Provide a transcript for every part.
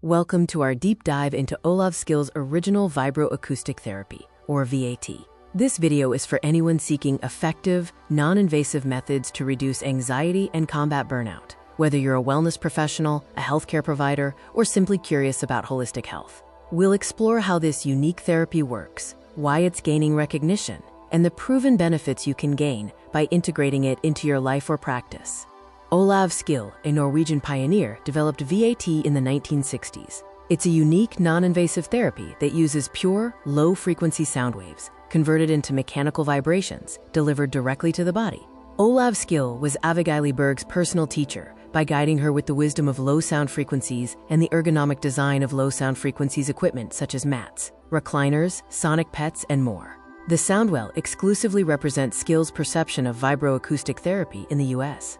Welcome to our deep dive into Olav Skille's original vibroacoustic therapy, or VAT. This video is for anyone seeking effective, non-invasive methods to reduce anxiety and combat burnout, whether you're a wellness professional, a healthcare provider, or simply curious about holistic health. We'll explore how this unique therapy works, why it's gaining recognition, and the proven benefits you can gain by integrating it into your life or practice. Olav Skille, a Norwegian pioneer, developed VAT in the 1960s. It's a unique, non-invasive therapy that uses pure, low-frequency sound waves, converted into mechanical vibrations, delivered directly to the body. Olav Skille was Avigail Berg's personal teacher by guiding her with the wisdom of low sound frequencies and the ergonomic design of low sound frequencies equipment such as mats, recliners, sonic pets, and more. TheSoundWell exclusively represents Skille's perception of vibroacoustic therapy in the US.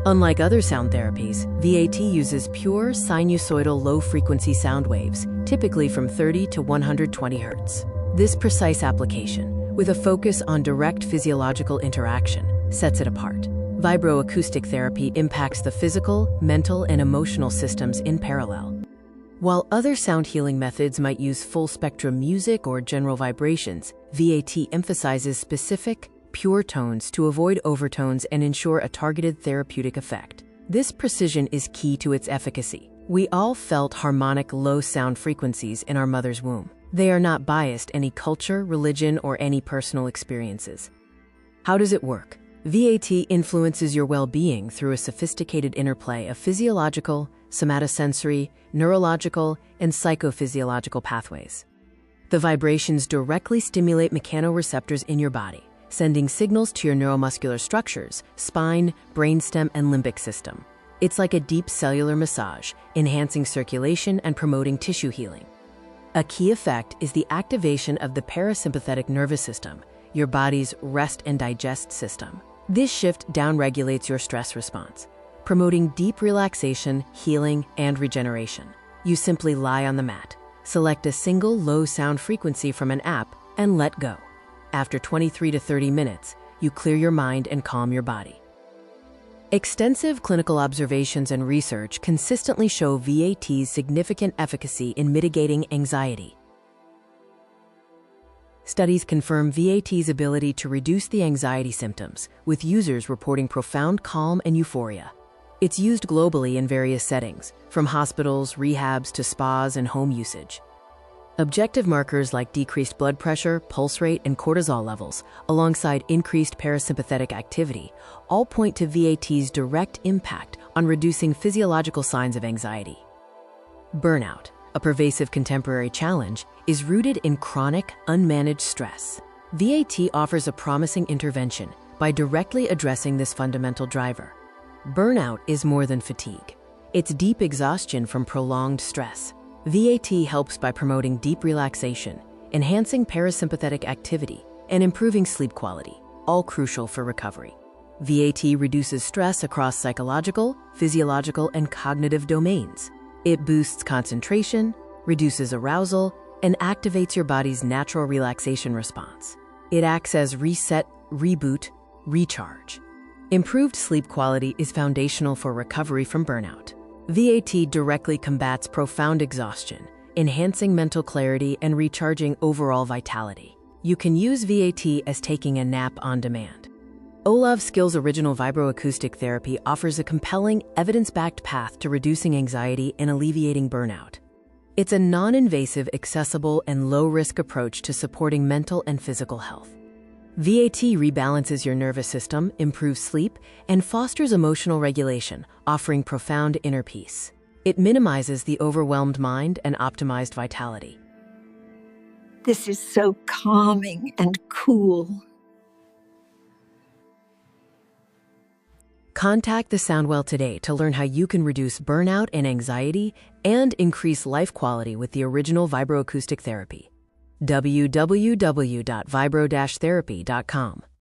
Unlike other sound therapies, VAT uses pure sinusoidal low-frequency sound waves, typically from 30 to 120 Hz. This precise application, with a focus on direct physiological interaction, sets it apart. Vibroacoustic therapy impacts the physical, mental, and emotional systems in parallel. While other sound healing methods might use full-spectrum music or general vibrations, VAT emphasizes specific, pure tones to avoid overtones and ensure a targeted therapeutic effect. This precision is key to its efficacy. We all felt harmonic low sound frequencies in our mother's womb. They are not biased any culture, religion, or any personal experiences. How does it work? VAT influences your well-being through a sophisticated interplay of physiological, somatosensory, neurological, and psychophysiological pathways. The vibrations directly stimulate mechanoreceptors in your body, sending signals to your neuromuscular structures, spine, brainstem, and limbic system. It's like a deep cellular massage, enhancing circulation and promoting tissue healing. A key effect is the activation of the parasympathetic nervous system, your body's rest and digest system. This shift downregulates your stress response, promoting deep relaxation, healing, and regeneration. You simply lie on the mat, select a single low sound frequency from an app, and let go. After 23 to 30 minutes, you clear your mind and calm your body. Extensive clinical observations and research consistently show VAT's significant efficacy in mitigating anxiety. Studies confirm VAT's ability to reduce the anxiety symptoms, with users reporting profound calm and euphoria. It's used globally in various settings, from hospitals, rehabs, to spas and home usage. Objective markers like decreased blood pressure, pulse rate, and cortisol levels, alongside increased parasympathetic activity, all point to VAT's direct impact on reducing physiological signs of anxiety. Burnout, a pervasive contemporary challenge, is rooted in chronic, unmanaged stress. VAT offers a promising intervention by directly addressing this fundamental driver. Burnout is more than fatigue. It's deep exhaustion from prolonged stress. VAT helps by promoting deep relaxation, enhancing parasympathetic activity, and improving sleep quality, all crucial for recovery. VAT reduces stress across psychological, physiological, and cognitive domains. It boosts concentration, reduces arousal, and activates your body's natural relaxation response. It acts as reset, reboot, recharge. Improved sleep quality is foundational for recovery from burnout. VAT directly combats profound exhaustion, enhancing mental clarity and recharging overall vitality. You can use VAT as taking a nap on demand. Olav Skille's original vibroacoustic therapy offers a compelling, evidence-backed path to reducing anxiety and alleviating burnout. It's a non-invasive, accessible, and low-risk approach to supporting mental and physical health. VAT rebalances your nervous system, improves sleep, and fosters emotional regulation, offering profound inner peace. It minimizes the overwhelmed mind and optimized vitality. This is so calming and cool. Contact TheSoundWell today to learn how you can reduce burnout and anxiety and increase life quality with the original vibroacoustic therapy. www.vibro-therapy.com